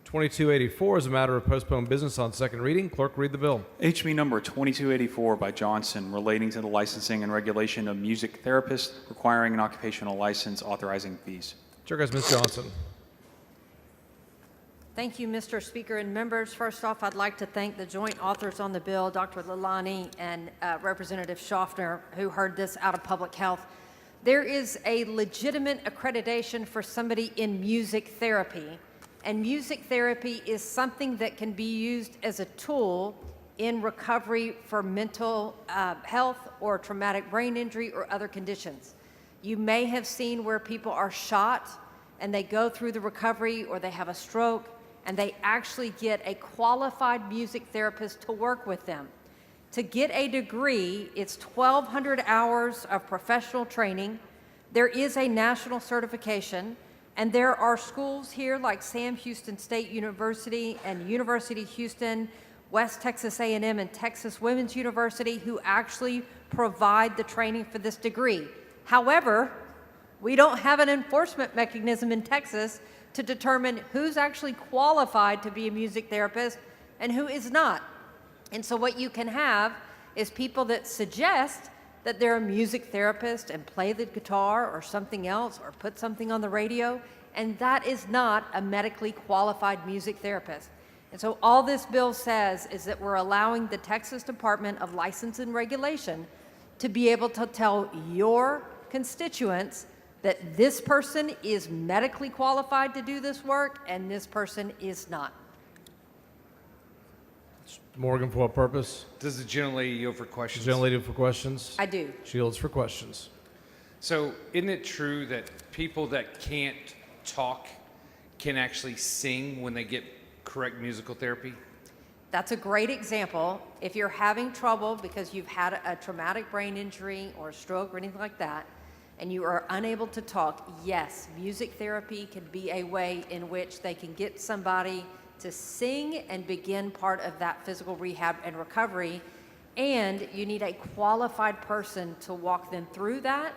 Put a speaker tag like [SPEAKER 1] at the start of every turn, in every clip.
[SPEAKER 1] 2284 is a matter of postponed business on second reading. Clerk, read the bill.
[SPEAKER 2] HB number 2284 by Johnson, relating to the licensing and regulation of music therapists, requiring an occupational license, authorizing fees.
[SPEAKER 1] Chair goes Ms. Johnson.
[SPEAKER 3] Thank you, Mr. Speaker and members. First off, I'd like to thank the joint authors on the bill, Dr. Lalani and Representative Schaffner, who heard this out of public health. There is a legitimate accreditation for somebody in music therapy, and music therapy is something that can be used as a tool in recovery for mental health or traumatic brain injury or other conditions. You may have seen where people are shot and they go through the recovery, or they have a stroke, and they actually get a qualified music therapist to work with them. To get a degree, it's 1,200 hours of professional training. There is a national certification, and there are schools here like Sam Houston State University and University of Houston, West Texas A&M, and Texas Women's University who actually provide the training for this degree. However, we don't have an enforcement mechanism in Texas to determine who's actually qualified to be a music therapist and who is not. And so what you can have is people that suggest that they're a music therapist and play the guitar or something else or put something on the radio, and that is not a medically qualified music therapist. And so all this bill says is that we're allowing the Texas Department of License and Regulation to be able to tell your constituents that this person is medically qualified to do this work and this person is not.
[SPEAKER 1] Morgan, for what purpose?
[SPEAKER 4] Does the gentlelady yield for questions?
[SPEAKER 1] Gentlelady for questions.
[SPEAKER 3] I do.
[SPEAKER 1] She yields for questions.
[SPEAKER 4] So isn't it true that people that can't talk can actually sing when they get correct musical therapy?
[SPEAKER 3] That's a great example. If you're having trouble because you've had a traumatic brain injury or a stroke or anything like that, and you are unable to talk, yes, music therapy can be a way in which they can get somebody to sing and begin part of that physical rehab and recovery. And you need a qualified person to walk them through that,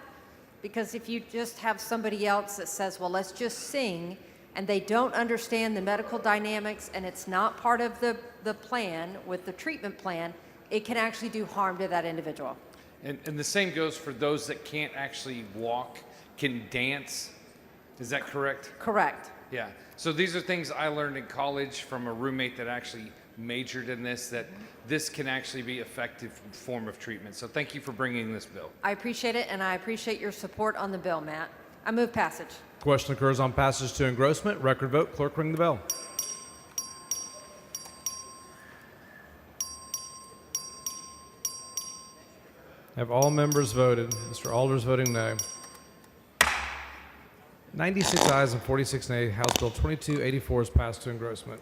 [SPEAKER 3] because if you just have somebody else that says, well, let's just sing, and they don't understand the medical dynamics and it's not part of the plan with the treatment plan, it can actually do harm to that individual.
[SPEAKER 4] And the same goes for those that can't actually walk, can dance. Is that correct?
[SPEAKER 3] Correct.
[SPEAKER 4] Yeah. So these are things I learned in college from a roommate that actually majored in this, that this can actually be an effective form of treatment. So thank you for bringing this bill.
[SPEAKER 3] I appreciate it, and I appreciate your support on the bill, Matt. I move passage.
[SPEAKER 1] Question occurs on passage to engrossment. Record vote. Clerk, ring the bell. Have all members voted? Mr. Alders voting no. 96 ayes and 46 nay. House Bill 2284 is passed to engrossment.